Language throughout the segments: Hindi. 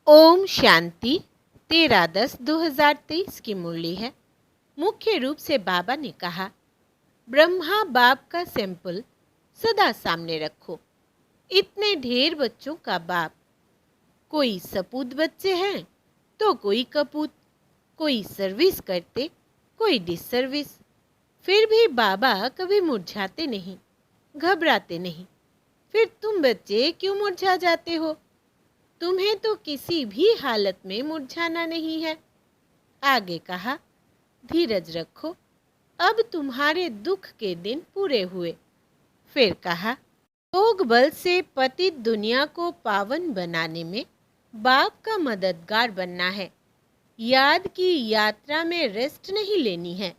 ओम शांति 13/10/2023 की मुरली है। मुख्य रूप से बाबा ने कहा, ब्रह्मा बाप का सैंपल सदा सामने रखो। इतने ढेर बच्चों का बाप, कोई सपूत बच्चे हैं तो कोई कपूत, कोई सर्विस करते कोई डिसर्विस। फिर भी बाबा कभी मुरझाते नहीं, घबराते नहीं। फिर तुम बच्चे क्यों मुरझा जाते हो? तुम्हें तो किसी भी हालत में मुरझाना नहीं है। आगे कहा, धीरज रखो, अब तुम्हारे दुख के दिन पूरे हुए। फिर कहा, योग बल से पतित दुनिया को पावन बनाने में बाप का मददगार बनना है। याद की यात्रा में रेस्ट नहीं लेनी है।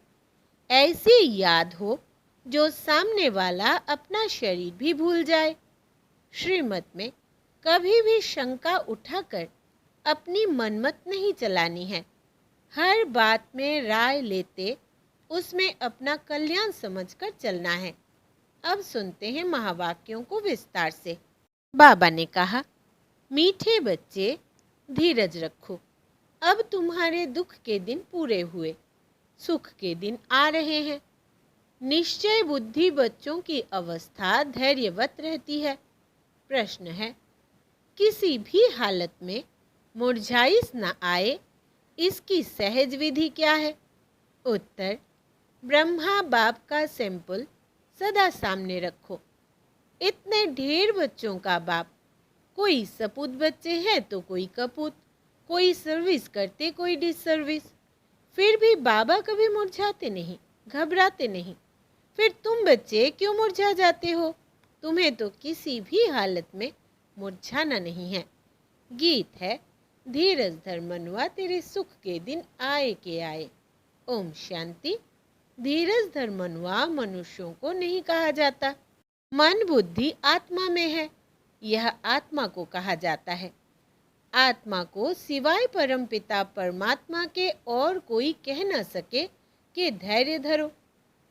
ऐसी याद हो जो सामने वाला अपना शरीर भी भूल जाए। श्रीमत में कभी भी शंका उठाकर अपनी मनमत नहीं चलानी है। हर बात में राय लेते उसमें अपना कल्याण समझकर चलना है। अब सुनते हैं महावाक्यों को विस्तार से। बाबा ने कहा, मीठे बच्चे धीरज रखो, अब तुम्हारे दुख के दिन पूरे हुए, सुख के दिन आ रहे हैं। निश्चय बुद्धि बच्चों की अवस्था धैर्यवत रहती है। प्रश्न है, किसी भी हालत में मुरझाइश न आए, इसकी सहज विधि क्या है? उत्तर, ब्रह्मा बाप का सैंपल सदा सामने रखो। इतने ढेर बच्चों का बाप, कोई सपूत बच्चे हैं तो कोई कपूत, कोई सर्विस करते कोई डिसर्विस। फिर भी बाबा कभी मुरझाते नहीं, घबराते नहीं। फिर तुम बच्चे क्यों मुरझा जाते हो? तुम्हें तो किसी भी हालत में मुरझाना नहीं है। गीत है, धीरज धर मनवा, तेरे सुख के दिन आए के आए। ओम शांति। धीरज धर मनवा मनुष्यों को नहीं कहा जाता। मन बुद्धि आत्मा में है, यह आत्मा को कहा जाता है। आत्मा को सिवाय परमपिता परमात्मा के और कोई कह न सके कि धैर्य धरो,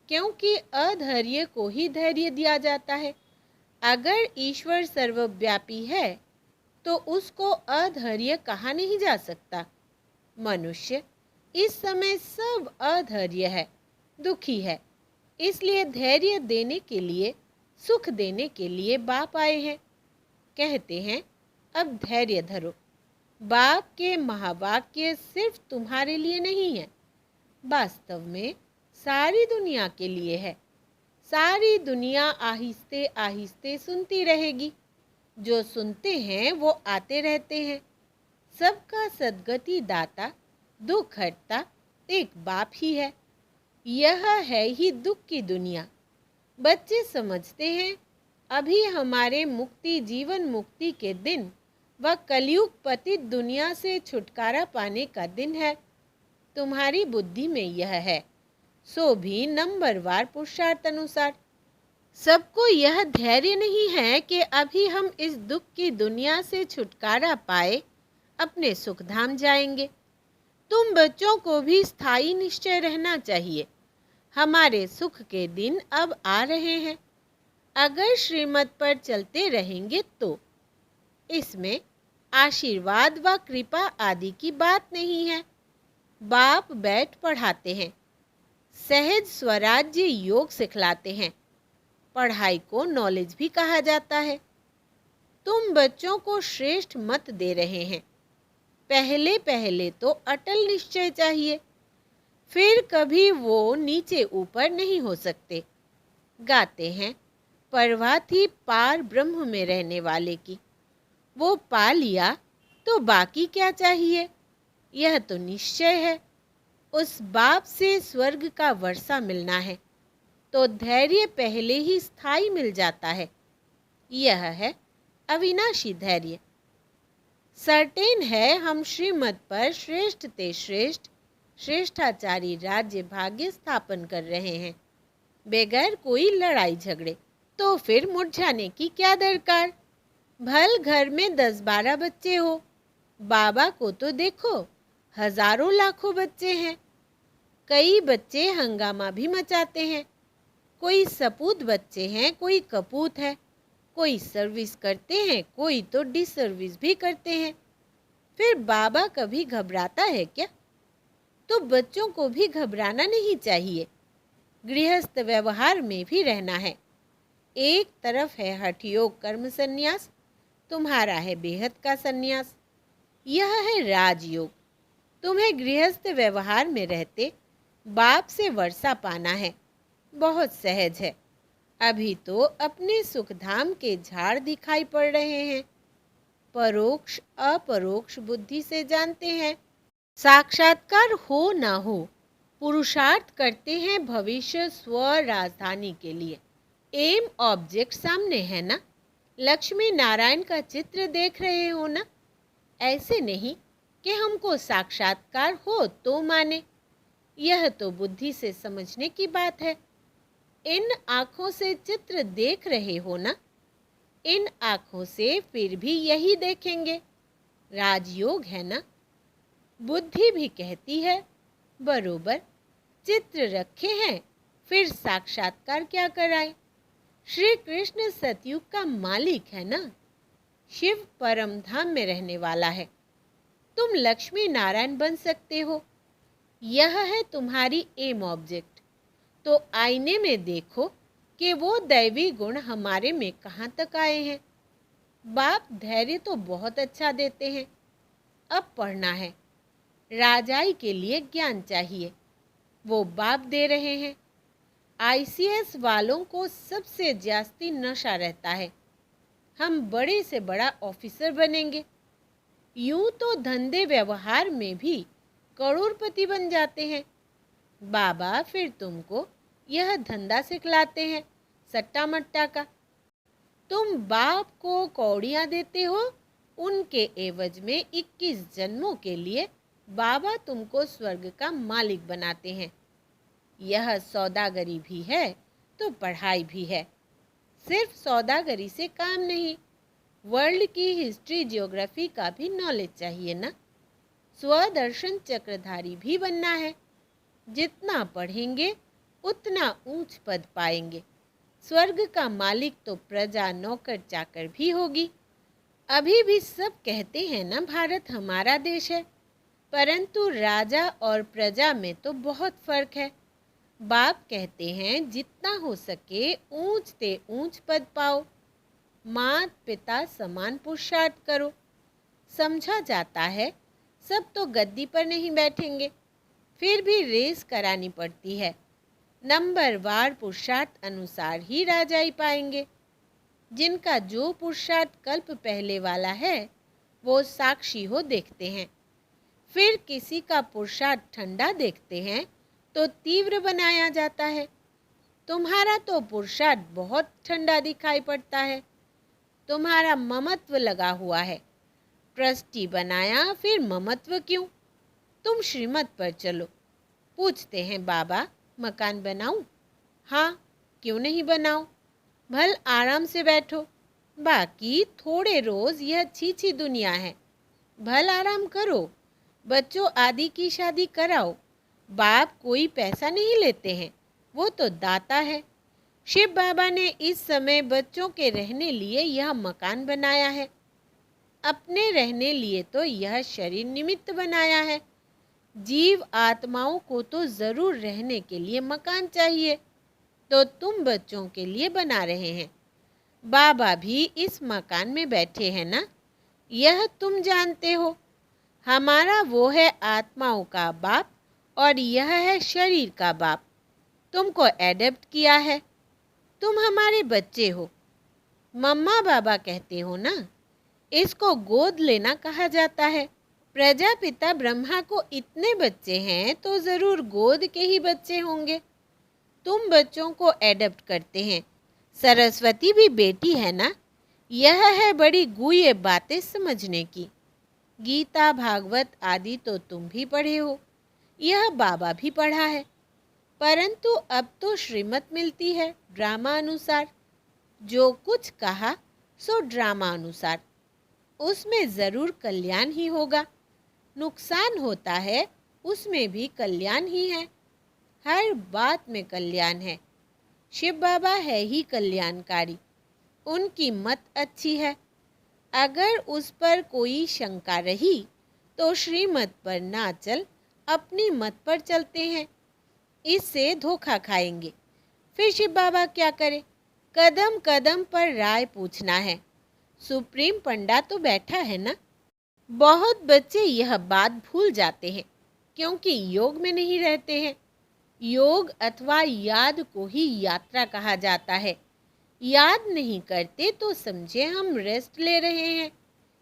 क्योंकि अधैर्य को ही धैर्य दिया जाता है। अगर ईश्वर सर्वव्यापी है तो उसको अधैर्य कहा नहीं जा सकता। मनुष्य इस समय सब अधैर्य है, दुखी है। इसलिए धैर्य देने के लिए, सुख देने के लिए बाप आए हैं। कहते हैं, अब धैर्य धरो। बाप के महावाक्य सिर्फ तुम्हारे लिए नहीं है, वास्तव में सारी दुनिया के लिए है। सारी दुनिया आहिस्ते आहिस्ते सुनती रहेगी। जो सुनते हैं वो आते रहते हैं। सबका सद्गति दाता, दुख हरता एक बाप ही है। यह है ही दुख की दुनिया। बच्चे समझते हैं अभी हमारे मुक्ति, जीवन मुक्ति के दिन व कलयुग पतित दुनिया से छुटकारा पाने का दिन है। तुम्हारी बुद्धि में यह है, सो भी नंबरवार पुरुषार्थ अनुसार। सबको यह धैर्य नहीं है कि अभी हम इस दुख की दुनिया से छुटकारा पाए अपने सुखधाम जाएंगे। तुम बच्चों को भी स्थायी निश्चय रहना चाहिए। हमारे सुख के दिन अब आ रहे हैं। अगर श्रीमत पर चलते रहेंगे तो इसमें आशीर्वाद व कृपा आदि की बात नहीं है। बाप बैठ पढ़ाते हैं, सहज स्वराज्य योग सिखलाते हैं। पढ़ाई को नॉलेज भी कहा जाता है। तुम बच्चों को श्रेष्ठ मत दे रहे हैं। पहले पहले तो अटल निश्चय चाहिए, फिर कभी वो नीचे ऊपर नहीं हो सकते। गाते हैं, परवाह थी पार ब्रह्म में रहने वाले की, वो पा लिया तो बाकी क्या चाहिए? यह तो निश्चय है। उस बाप से स्वर्ग का वर्षा मिलना है तो धैर्य पहले ही स्थायी मिल जाता है। यह है अविनाशी धैर्य। सर्टेन है हम श्रीमत पर श्रेष्ठ ते श्रेष्ठ श्रेष्ठाचारी राज्य भाग्य स्थापन कर रहे हैं, बगैर कोई लड़ाई झगड़े। तो फिर मुरझाने की क्या दरकार? भल घर में 10-12 बच्चे हो, बाबा को तो देखो, हजारों लाखों बच्चे हैं। कई बच्चे हंगामा भी मचाते हैं। कोई सपूत बच्चे हैं, कोई कपूत है, कोई सर्विस करते हैं, कोई तो डिसर्विस भी करते हैं। फिर बाबा कभी घबराता है क्या? तो बच्चों को भी घबराना नहीं चाहिए। गृहस्थ व्यवहार में भी रहना है। एक तरफ है हठ योग कर्म संन्यास, तुम्हारा है बेहद का संन्यास। यह है राजयोग। तुम्हें गृहस्थ व्यवहार में रहते बाप से वर्षा पाना है, बहुत सहज है। अभी तो अपने सुखधाम के झाड़ दिखाई पड़ रहे हैं। परोक्ष अपरोक्ष बुद्धि से जानते हैं। साक्षात्कार हो ना हो, पुरुषार्थ करते हैं भविष्य स्व राजधानी के लिए। एम ऑब्जेक्ट सामने है ना? लक्ष्मी नारायण का चित्र देख रहे हो ना? ऐसे नहीं कि हमको साक्षात्कार हो तो माने। यह तो बुद्धि से समझने की बात है। इन आँखों से चित्र देख रहे हो ना? इन आँखों से फिर भी यही देखेंगे। राजयोग है ना? बुद्धि भी कहती है बरोबर, चित्र रखे हैं, फिर साक्षात्कार क्या कराएं? श्री कृष्ण सतयुग का मालिक है ना? शिव परम धाम में रहने वाला है। तुम लक्ष्मी नारायण बन सकते हो। यह है तुम्हारी एम ऑब्जेक्ट। तो आईने में देखो कि वो दैवी गुण हमारे में कहाँ तक आए हैं। बाप धैर्य तो बहुत अच्छा देते हैं। अब पढ़ना है। राजाई के लिए ज्ञान चाहिए, वो बाप दे रहे हैं। आईसीएस वालों को सबसे जास्ती नशा रहता है। हम बड़े से बड़ा ऑफिसर बनेंगे। यूं तो धंधे व्यवहार में भी करोड़पति बन जाते हैं। बाबा फिर तुमको यह धंधा सिखलाते हैं, सट्टा मट्टा का। तुम बाप को कौड़ियाँ देते हो, उनके एवज में 21 जन्मों के लिए बाबा तुमको स्वर्ग का मालिक बनाते हैं। यह सौदागरी भी है तो पढ़ाई भी है। सिर्फ सौदागरी से काम नहीं, वर्ल्ड की हिस्ट्री ज्योग्राफी का भी नॉलेज चाहिए ना। स्वदर्शन चक्रधारी भी बनना है। जितना पढ़ेंगे उतना ऊंच पद पाएंगे। स्वर्ग का मालिक तो प्रजा नौकर चाकर भी होगी। अभी भी सब कहते हैं ना भारत हमारा देश है, परंतु राजा और प्रजा में तो बहुत फर्क है। बाप कहते हैं जितना हो सके ऊंच ते ऊंच पद पाओ, मात पिता समान पुरुषार्थ करो। समझा जाता है सब तो गद्दी पर नहीं बैठेंगे, फिर भी रेस करानी पड़ती है। नंबरवार पुरुषार्थ अनुसार ही राजाई पाएंगे। जिनका जो पुरुषार्थ कल्प पहले वाला है वो साक्षी हो देखते हैं। फिर किसी का पुरुषार्थ ठंडा देखते हैं तो तीव्र बनाया जाता है। तुम्हारा तो पुरुषार्थ बहुत ठंडा दिखाई पड़ता है। तुम्हारा ममत्व लगा हुआ है। ट्रस्टी बनाया, फिर ममत्व क्यों? तुम श्रीमत पर चलो। पूछते हैं बाबा मकान बनाऊं? हाँ, क्यों नहीं बनाओ। भल आराम से बैठो। बाकी थोड़े रोज यह अच्छी दुनिया है, भल आराम करो। बच्चों आदि की शादी कराओ। बाप कोई पैसा नहीं लेते हैं, वो तो दाता है। शिव बाबा ने इस समय बच्चों के रहने लिए यह मकान बनाया है। अपने रहने लिए तो यह शरीर निमित्त बनाया है। जीव आत्माओं को तो जरूर रहने के लिए मकान चाहिए, तो तुम बच्चों के लिए बना रहे हैं। बाबा भी इस मकान में बैठे हैं ना, यह तुम जानते हो। हमारा वो है आत्माओं का बाप और यह है शरीर का बाप। तुमको एडप्ट किया है, तुम हमारे बच्चे हो। मम्मा बाबा कहते हो ना, इसको गोद लेना कहा जाता है। प्रजापिता ब्रह्मा को इतने बच्चे हैं तो जरूर गोद के ही बच्चे होंगे। तुम बच्चों को एडप्ट करते हैं। सरस्वती भी बेटी है ना। यह है बड़ी गुह्य बातें समझने की। गीता भागवत आदि तो तुम भी पढ़े हो, यह बाबा भी पढ़ा है, परंतु अब तो श्रीमत मिलती है ड्रामा अनुसार। जो कुछ कहा सो ड्रामा अनुसार, उसमें जरूर कल्याण ही होगा। नुकसान होता है उसमें भी कल्याण ही है। हर बात में कल्याण है। शिव बाबा है ही कल्याणकारी। उनकी मत अच्छी है। अगर उस पर कोई शंका रही तो श्रीमत पर ना चल अपनी मत पर चलते हैं, इससे धोखा खाएंगे। फिर शिव बाबा क्या करे? कदम कदम पर राय पूछना है। सुप्रीम पंडा तो बैठा है ना। बहुत बच्चे यह बात भूल जाते हैं क्योंकि योग में नहीं रहते हैं। योग अथवा याद को ही यात्रा कहा जाता है। याद नहीं करते तो समझे हम रेस्ट ले रहे हैं।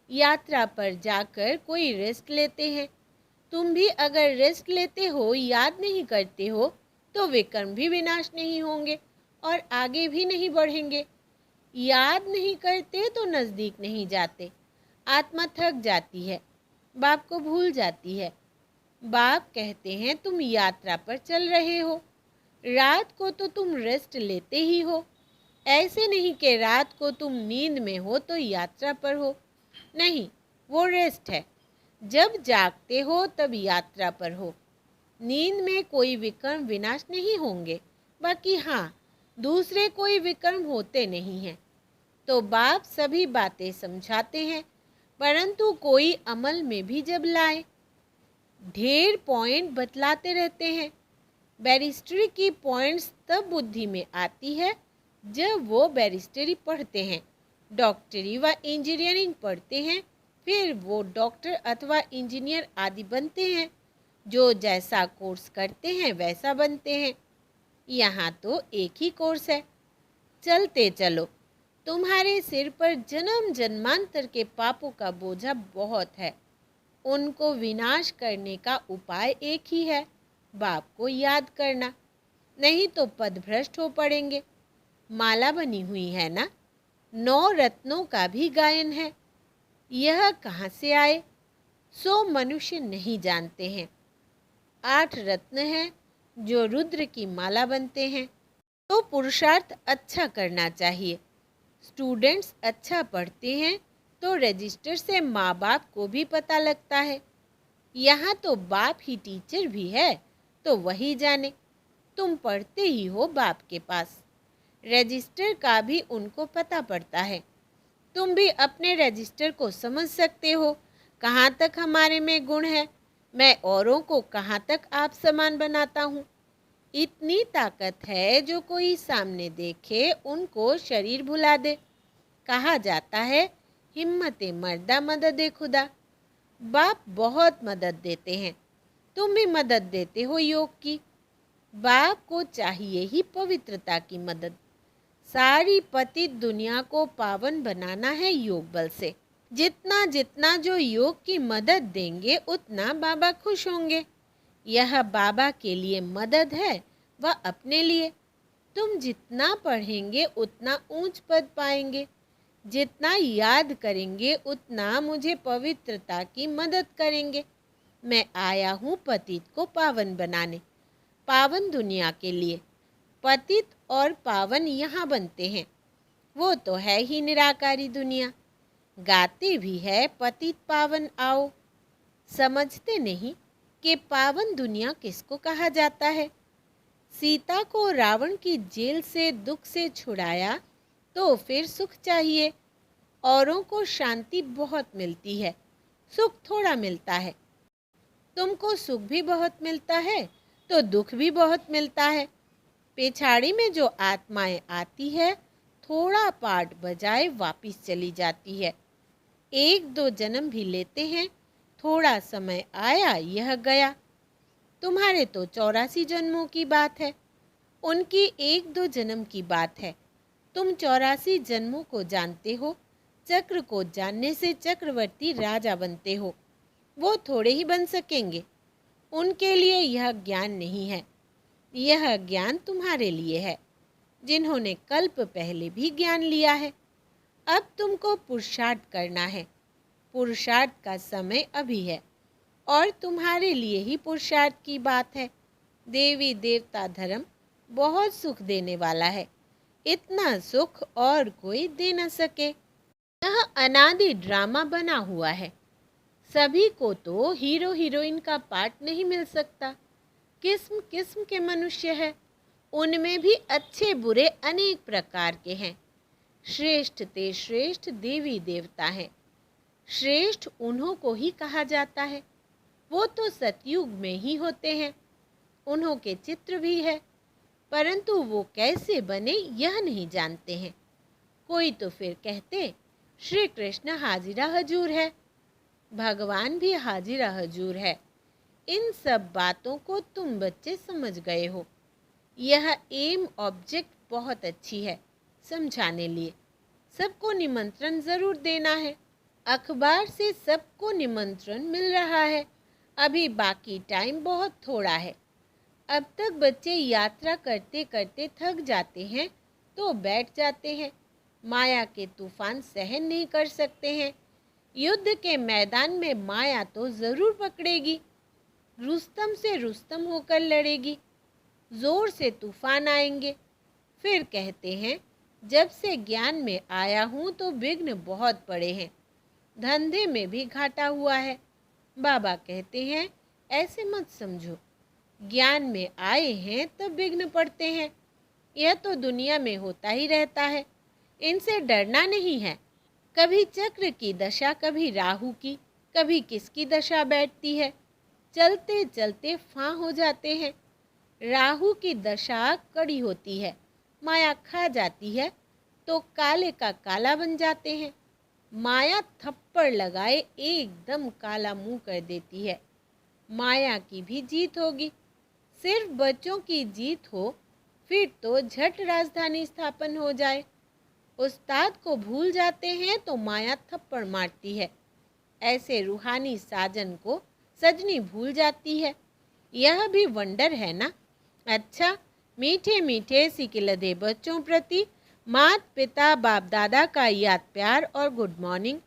यात्रा पर जाकर कोई रेस्ट लेते हैं। तुम भी अगर रेस्ट लेते हो, याद नहीं करते हो, तो विकर्म भी विनाश नहीं होंगे और आगे भी नहीं बढ़ेंगे। याद नहीं करते तो नज़दीक नहीं जाते। आत्मा थक जाती है, बाप को भूल जाती है। बाप कहते हैं तुम यात्रा पर चल रहे हो, रात को तो तुम रेस्ट लेते ही हो। ऐसे नहीं कि रात को तुम नींद में हो तो यात्रा पर हो। नहीं, वो रेस्ट है। जब जागते हो तब यात्रा पर हो। नींद में कोई विकर्म विनाश नहीं होंगे, बाकी हाँ, दूसरे कोई विकर्म होते नहीं हैं। तो बाप सभी बातें समझाते हैं, परंतु कोई अमल में भी जब लाए। ढेर पॉइंट बतलाते रहते हैं। बैरिस्टरी की पॉइंट्स तब बुद्धि में आती है जब वो बैरिस्टरी पढ़ते हैं, डॉक्टरी व इंजीनियरिंग पढ़ते हैं, फिर वो डॉक्टर अथवा इंजीनियर आदि बनते हैं। जो जैसा कोर्स करते हैं वैसा बनते हैं। यहाँ तो एक ही कोर्स है। चलते चलो, तुम्हारे सिर पर जन्म जन्मांतर के पापों का बोझा बहुत है। उनको विनाश करने का उपाय एक ही है, बाप को याद करना, नहीं तो पदभ्रष्ट हो पड़ेंगे। माला बनी हुई है ना, 9 रत्नों का भी गायन है। यह कहाँ से आए सो मनुष्य नहीं जानते हैं। 8 रत्न हैं जो रुद्र की माला बनते हैं। तो पुरुषार्थ अच्छा करना चाहिए। स्टूडेंट्स अच्छा पढ़ते हैं तो रजिस्टर से माँ बाप को भी पता लगता है। यहाँ तो बाप ही टीचर भी है, तो वही जाने। तुम पढ़ते ही हो बाप के पास, रजिस्टर का भी उनको पता पड़ता है। तुम भी अपने रजिस्टर को समझ सकते हो, कहाँ तक हमारे में गुण है, मैं औरों को कहाँ तक आप समान बनाता हूँ। इतनी ताकत है जो कोई सामने देखे उनको शरीर भुला दे। कहा जाता है हिम्मते मर्दा मदद खुदा। बाप बहुत मदद देते हैं, तुम भी मदद देते हो योग की। बाप को चाहिए ही पवित्रता की मदद। सारी पतित दुनिया को पावन बनाना है योग बल से। जितना जितना जो योग की मदद देंगे उतना बाबा खुश होंगे। यह बाबा के लिए मदद है व अपने लिए। तुम जितना पढ़ेंगे उतना ऊंच पद पाएंगे। जितना याद करेंगे उतना मुझे पवित्रता की मदद करेंगे। मैं आया हूँ पतित को पावन बनाने, पावन दुनिया के लिए। पतित और पावन यहाँ बनते हैं, वो तो है ही निराकारी दुनिया। गाते भी है पतित पावन आओ। समझते नहीं कि पावन दुनिया किसको कहा जाता है। सीता को रावण की जेल से दुख से छुड़ाया तो फिर सुख चाहिए। औरों को शांति बहुत मिलती है, सुख थोड़ा मिलता है। तुमको सुख भी बहुत मिलता है तो दुख भी बहुत मिलता है। पेछाड़ी में जो आत्माएं आती है, थोड़ा पाठ बजाए वापिस चली जाती है। 1-2 जन्म भी लेते हैं, थोड़ा समय आया यह गया। तुम्हारे तो 84 जन्मों की बात है, उनकी 1-2 जन्म की बात है। तुम 84 जन्मों को जानते हो। चक्र को जानने से चक्रवर्ती राजा बनते हो। वो थोड़े ही बन सकेंगे, उनके लिए यह ज्ञान नहीं है। यह ज्ञान तुम्हारे लिए है, जिन्होंने कल्प पहले भी ज्ञान लिया है। अब तुमको पुरुषार्थ करना है। पुरुषार्थ का समय अभी है और तुम्हारे लिए ही पुरुषार्थ की बात है। देवी देवता धर्म बहुत सुख देने वाला है, इतना सुख और कोई दे न सके। यह अनादि ड्रामा बना हुआ है। सभी को तो हीरो हीरोइन का पार्ट नहीं मिल सकता। किस्म किस्म के मनुष्य हैं, उनमें भी अच्छे बुरे अनेक प्रकार के हैं। श्रेष्ठ ते श्रेष्ठ देवी देवता हैं। श्रेष्ठ उन्हों को ही कहा जाता है। वो तो सतयुग में ही होते हैं। उन्हों के चित्र भी है, परंतु वो कैसे बने यह नहीं जानते हैं। कोई तो फिर कहते श्री कृष्ण हाजिरा हजूर है, भगवान भी हाजिरा हजूर है। इन सब बातों को तुम बच्चे समझ गए हो। यह एम ऑब्जेक्ट बहुत अच्छी है समझाने लिए। सबको निमंत्रण जरूर देना है। अखबार से सबको निमंत्रण मिल रहा है। अभी बाकी टाइम बहुत थोड़ा है। अब तक बच्चे यात्रा करते करते थक जाते हैं तो बैठ जाते हैं। माया के तूफान सहन नहीं कर सकते हैं। युद्ध के मैदान में माया तो जरूर पकड़ेगी, रुस्तम से रुस्तम होकर लड़ेगी। जोर से तूफान आएंगे। फिर कहते हैं जब से ज्ञान में आया हूँ तो विघ्न बहुत पड़े हैं, धंधे में भी घाटा हुआ है। बाबा कहते हैं ऐसे मत समझो, ज्ञान में आए हैं तब विघ्न पड़ते हैं। यह तो दुनिया में होता ही रहता है, इनसे डरना नहीं है। कभी चक्र की दशा, कभी राहु की, कभी किसकी दशा बैठती है। चलते चलते फां हो जाते हैं। राहु की दशा कड़ी होती है, माया खा जाती है तो काले का काला बन जाते हैं। माया थप्पड़ लगाए एकदम काला मुंह कर देती है। माया की भी जीत होगी। सिर्फ बच्चों की जीत हो फिर तो झट राजधानी स्थापन हो जाए। उस्ताद को भूल जाते हैं तो माया थप्पड़ मारती है। ऐसे रूहानी साजन को सजनी भूल जाती है। यह भी वंडर है ना। अच्छा, मीठे मीठे सिकिलधे बच्चों प्रति मात पिता बाप दादा का याद प्यार और गुड मॉर्निंग।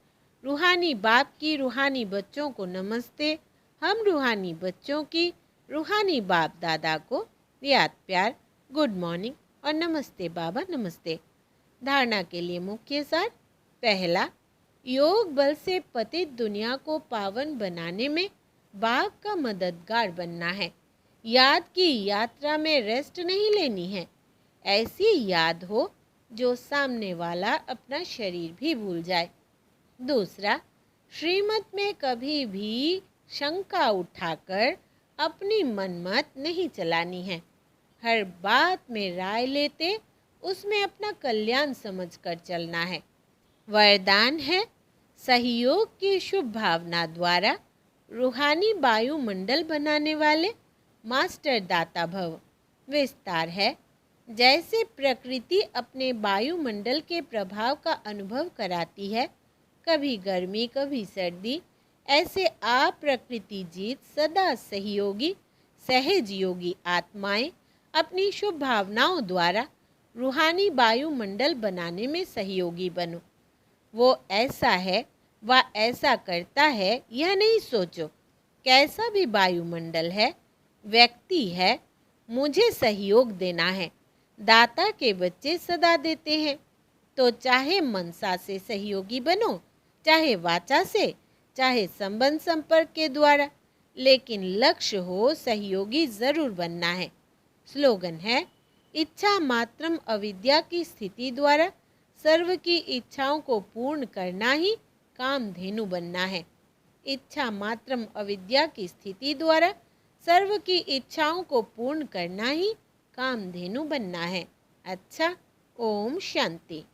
रूहानी बाप की रूहानी बच्चों को नमस्ते। हम रूहानी बच्चों की रूहानी बाप दादा को याद प्यार, गुड मॉर्निंग और नमस्ते बाबा नमस्ते। धारणा के लिए मुख्य सार। पहला, योग बल से पतित दुनिया को पावन बनाने में बाप का मददगार बनना है। याद की यात्रा में रेस्ट नहीं लेनी है। ऐसी याद हो जो सामने वाला अपना शरीर भी भूल जाए। दूसरा, श्रीमत में कभी भी शंका उठाकर अपनी मनमत नहीं चलानी है। हर बात में राय लेते उसमें अपना कल्याण समझकर चलना है। वरदान है सहयोग की शुभ भावना द्वारा रूहानी वायुमंडल बनाने वाले मास्टर दाता भव। विस्तार है, जैसे प्रकृति अपने वायुमंडल के प्रभाव का अनुभव कराती है, कभी गर्मी कभी सर्दी, ऐसे आप प्रकृति जीत सदा सहयोगी सहज योगी आत्माएं अपनी शुभ भावनाओं द्वारा रूहानी वायुमंडल बनाने में सहयोगी बनो। वो ऐसा है वह ऐसा करता है यह नहीं सोचो। कैसा भी वायुमंडल है, व्यक्ति है, मुझे सहयोग देना है। दाता के बच्चे सदा देते हैं, तो चाहे मनसा से सहयोगी बनो, चाहे वाचा से, चाहे संबंध संपर्क के द्वारा, लेकिन लक्ष्य हो सहयोगी जरूर बनना है। स्लोगन है, इच्छा मात्रम अविद्या की स्थिति द्वारा सर्व की इच्छाओं को पूर्ण करना ही कामधेनु बनना है। इच्छा मात्रम अविद्या की स्थिति द्वारा सर्व की इच्छाओं को पूर्ण करना ही कामधेनु बनना है। अच्छा, ओम शांति।